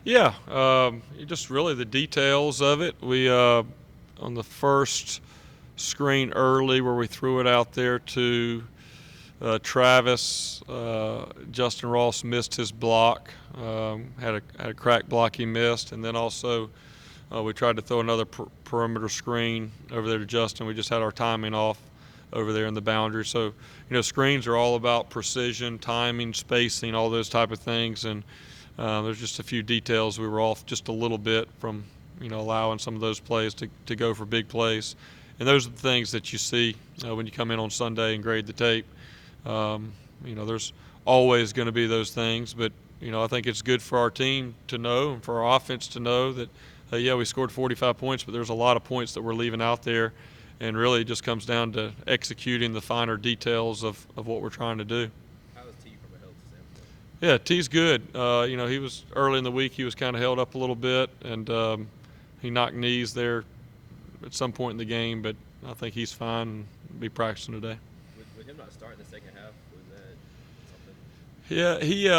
Yeah, just really the details of it. We on the first screen early where we threw it out there to Travis. Justin Ross missed his block. Had a crack block he missed, and then also we tried to throw another perimeter screen over there to Justin. We just had our timing off over there in the boundary. So, screens are all about precision, timing, spacing, all those type of things. And there's just a few details we were off just a little bit from, allowing some of those plays to go for big plays. And those are the things that you see when you come in on Sunday and grade the tape. There's always going to be those things, but I think it's good for our team to know and for our offense to know that, yeah, we scored 45 points, but there's a lot of points that we're leaving out there, and really it just comes down to executing the finer details of what we're trying to do. How is T from a health standpoint? Yeah, T's good. He was early in the week. He was kind of held up a little bit, and he knocked knees there at some point in the game, but I think he's fine and be practicing today. With him not starting the second half, was that something? Yeah, he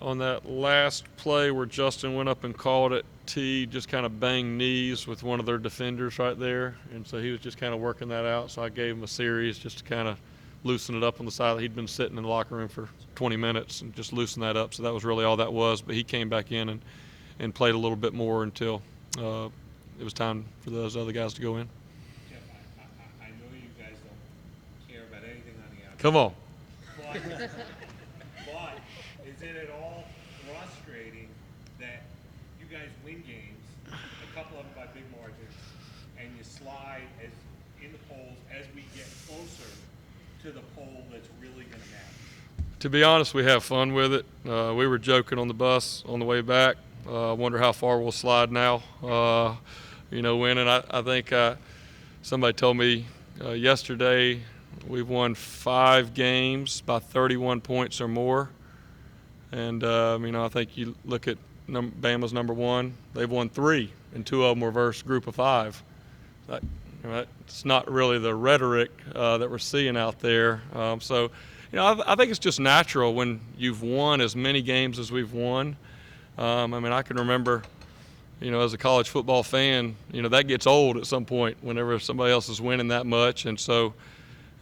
on that last play where Justin went up and called it, T just kind of banged knees with one of their defenders right there, and so he was just kind of working that out. So I gave him a series just to kind of loosen it up on the side. He'd been sitting in the locker room for 20 minutes and just loosen that up. So that was really all that was. But he came back in and played a little bit more until it was time for those other guys to go in. Jeff, I know you guys don't care about anything on the outside. Come on. But is it at all frustrating that you guys win games, a couple of them by big margins, and you slide as in the polls as we get closer to the poll that's really going to matter? To be honest, we have fun with it. We were joking on the bus on the way back. I wonder how far we'll slide now. Winning. I think somebody told me yesterday we've won 5 games by 31 points or more. And, I think you look at Bama's number 1. They've won 3, and 2 of them were versus group of 5. It's not really the rhetoric that we're seeing out there. I think it's just natural when you've won as many games as we've won. I can remember, as a college football fan, that gets old at some point whenever somebody else is winning that much. And so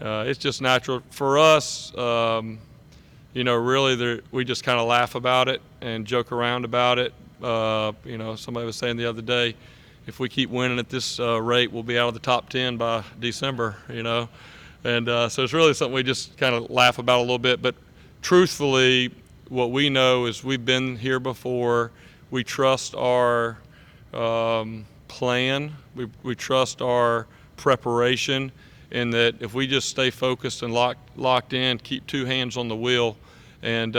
it's just natural. For us, really we just kind of laugh about it and joke around about it. Somebody was saying the other day, if we keep winning at this rate, we'll be out of the top 10 by December, And so it's really something we just kind of laugh about a little bit. But truthfully, what we know is we've been here before. We trust our plan. We trust our preparation, and that if we just stay focused and locked in, keep 2 hands on the wheel, and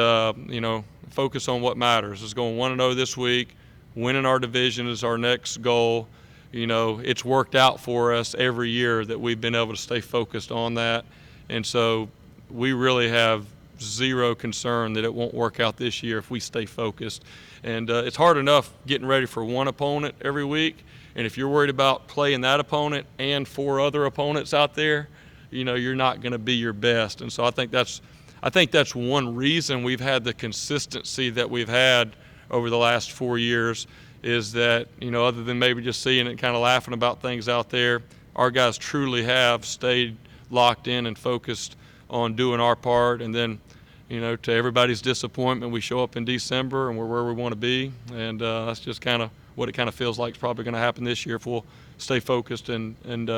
focus on what matters. Is going 1-0 this week. Winning our division is our next goal. It's worked out for us every year that we've been able to stay focused on that, and so we really have zero concern that it won't work out this year if we stay focused. And it's hard enough getting ready for one opponent every week, and if you're worried about playing that opponent and 4 other opponents out there, you're not going to be your best. And so I think that's one reason we've had the consistency that we've had over the last 4 years, is that, other than maybe just seeing it and kind of laughing about things out there, our guys truly have stayed locked in and focused on doing our part. And then, to everybody's disappointment, we show up in December and we're where we want to be. And that's just kind of what it kind of feels like is probably going to happen this year if we'll stay focused and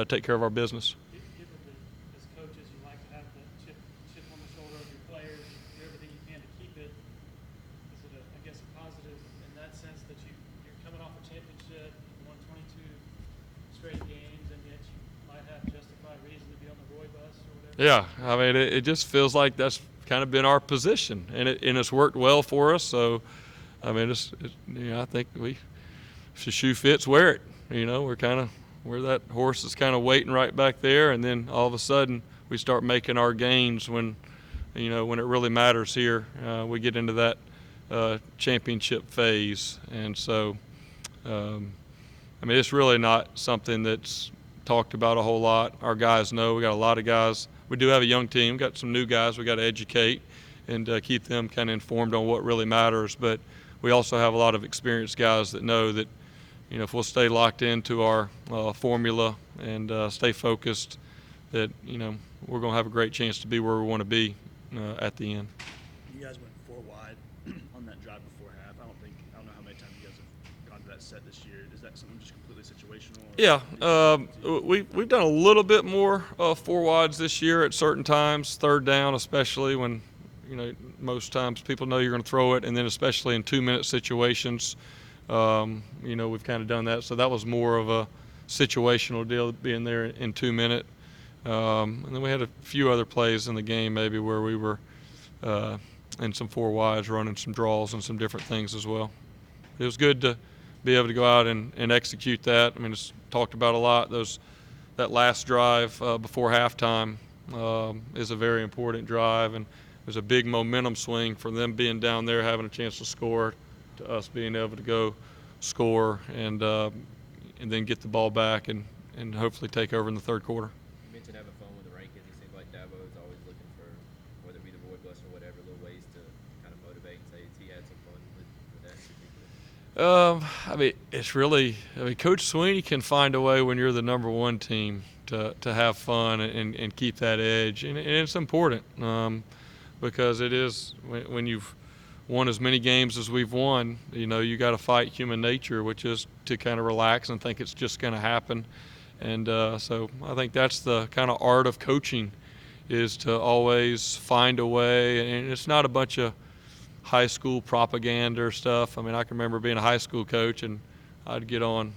take care of our business. Given that as coaches, you like to have the chip on the shoulder of your players, do everything you can to keep it. Is it, a positive in that sense that you're coming off a championship, you won 22 straight games, and yet you might have justified reason to be on the Roy bus or whatever? Yeah, it just feels like that's kind of been our position, and it's worked well for us. So, I think if the shoe fits, wear it. We're that horse is kind of waiting right back there, and then all of a sudden we start making our gains when it really matters here. We get into that championship phase, and so it's really not something that's talked about a whole lot. Our guys know. We got a lot of guys. We do have a young team. We got some new guys we got to educate and keep them kind of informed on what really matters. But we also have a lot of experienced guys that know that, if we'll stay locked into our formula and stay focused, that, we're going to have a great chance to be where we want to be at the end. You guys went 4 wide on that drive before half. I don't know how many times you guys have gone to that set this year. Is that something just completely situational? Yeah, we've done a little bit more 4 wides this year at certain times, third down especially, when most times people know you're going to throw it, and then especially in 2-minute situations, we've kind of done that. So that was more of a situational deal, being there in 2 minute. And then we had a few other plays in the game maybe where we were in some 4 wides, running some draws and some different things as well. It was good to be able to go out and execute that. I mean, it's talked about a lot. That last drive before halftime is a very important drive, and there's a big momentum swing from them being down there, having a chance to score, to us being able to go score and then get the ball back and hopefully take over in the third quarter. You mentioned having fun with the rankings. It seems like Dabo is always looking for, whether it be the board bus or whatever, little ways to kind of motivate and say he had some fun with that in particular. It's really, Coach Sweeney can find a way when you're the number 1 team to have fun and keep that edge, and it's important because it is, when you've won as many games as we've won, you got to fight human nature, which is to kind of relax and think it's just going to happen. And so I think that's the kind of art of coaching, is to always find a way. And it's not a bunch of high school propaganda or stuff. I mean, I can remember being a high school coach, and I'd get on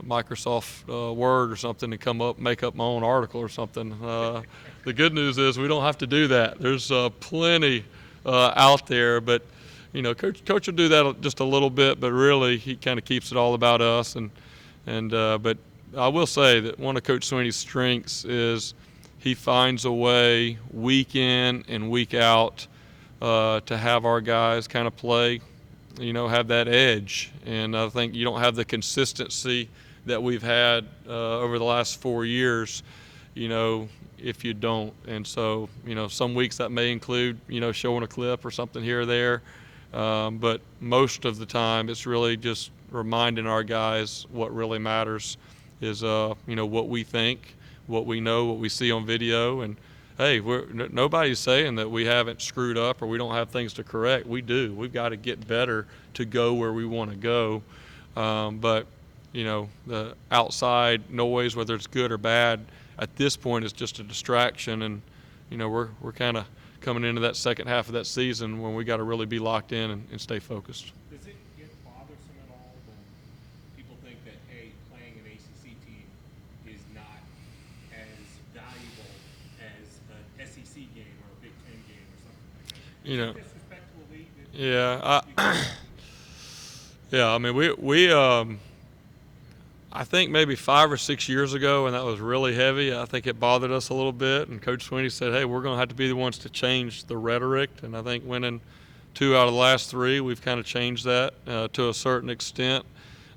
Microsoft Word or something and make up my own article or something. The good news is we don't have to do that. There's plenty out there, but Coach will do that just a little bit, but really he kind of keeps it all about us. But I will say that one of Coach Sweeney's strengths is he finds a way week in and week out to have our guys kind of play, have that edge. And I think you don't have the consistency that we've had over the last 4 years, if you don't. And so, some weeks that may include, showing a clip or something here or there. But most of the time it's really just reminding our guys what really matters is, what we think, what we know, what we see on video. And hey, nobody's saying that we haven't screwed up or we don't have things to correct. We do. We've got to get better to go where we want to go. But the outside noise, whether it's good or bad, at this point is just a distraction. And we're kind of coming into that second half of that season when we got to really be locked in and stay focused. Does it get bothersome at all when people think that, hey, playing an ACC team is not as valuable as an SEC game or a Big Ten game or something like that? Disrespectful league. Yeah. I mean, we I think maybe 5 or 6 years ago, and that was really heavy, I think it bothered us a little bit. And Coach Sweeney said, hey, we're going to have to be the ones to change the rhetoric. And I think winning 2 out of the last 3, we've kind of changed that to a certain extent.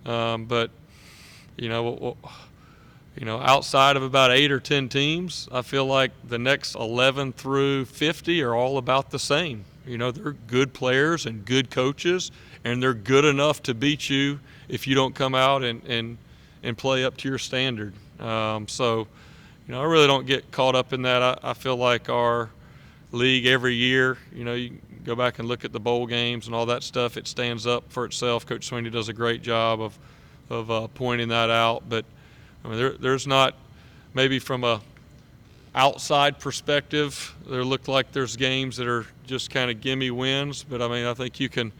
But, outside of about 8 or 10 teams, I feel like the next 11 through 50 are all about the same. They're good players and good coaches, and they're good enough to beat you if you don't come out and play up to your standard. So, I really don't get caught up in that. I feel like our league every year, you can go back and look at the bowl games and all that stuff. It stands up for itself. Coach Sweeney does a great job of pointing that out. But I mean, there's not, maybe from a outside perspective, there look like there's games that are just kind of gimme wins. But I mean, I think you can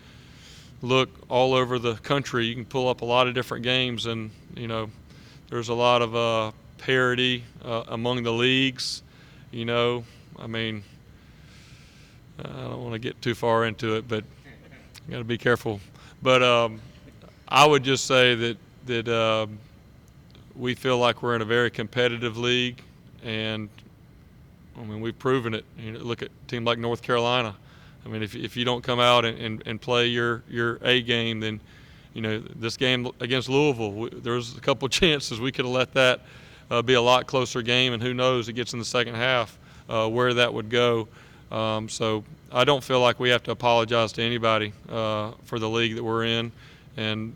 look all over the country. You can pull up a lot of different games, and there's a lot of parity among the leagues. I mean, I don't want to get too far into it, but you got to be careful. But I would just say that we feel like we're in a very competitive league, and I mean, we've proven it. Look at a team like North Carolina. I mean, if you don't come out and play your A game, then, this game against Louisville, there was a couple of chances we could have let that be a lot closer game, and who knows, it gets in the second half where that would go. So I don't feel like we have to apologize to anybody for the league that we're in, and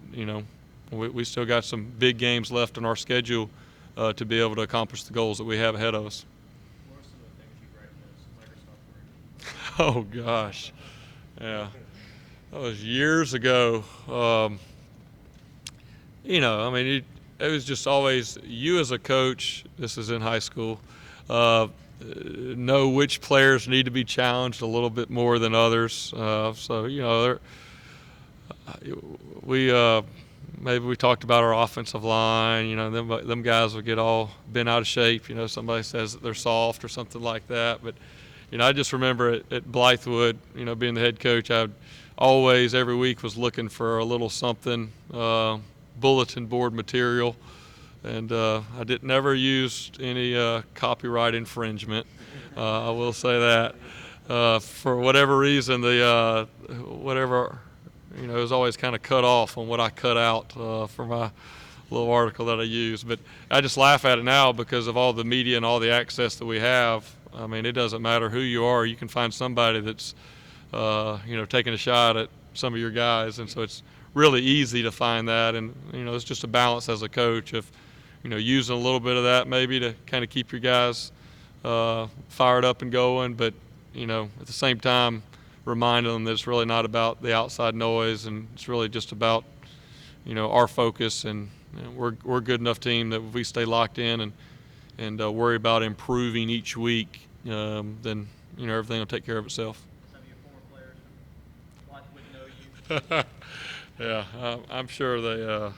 we still got some big games left in our schedule to be able to accomplish the goals that we have ahead of us. What are some of the things you regret most Microsoft Word? Oh gosh, yeah, that was years ago. I mean, it was just always you as a coach. This is in high school. Know which players need to be challenged a little bit more than others. We maybe we talked about our offensive line. Them guys would get all bent out of shape. Somebody says that they're soft or something like that. But I just remember at Blythewood, being the head coach, I always every week was looking for a little something, bulletin board material. And I never used any copyright infringement. I will say that. For whatever reason, it was always kind of cut off on what I cut out for my little article that I used. But I just laugh at it now because of all the media and all the access that we have. I mean, it doesn't matter who you are. You can find somebody that's, taking a shot at some of your guys. And so it's really easy to find that. And, it's just a balance as a coach of, using a little bit of that maybe to kind of keep your guys fired up and going, but at the same time reminding them that it's really not about the outside noise, and it's really just about our focus, and we're a good enough team that if we stay locked in and worry about improving each week, then everything will take care of itself. Some of your former players from Blythewood know you. Yeah, I'm sure they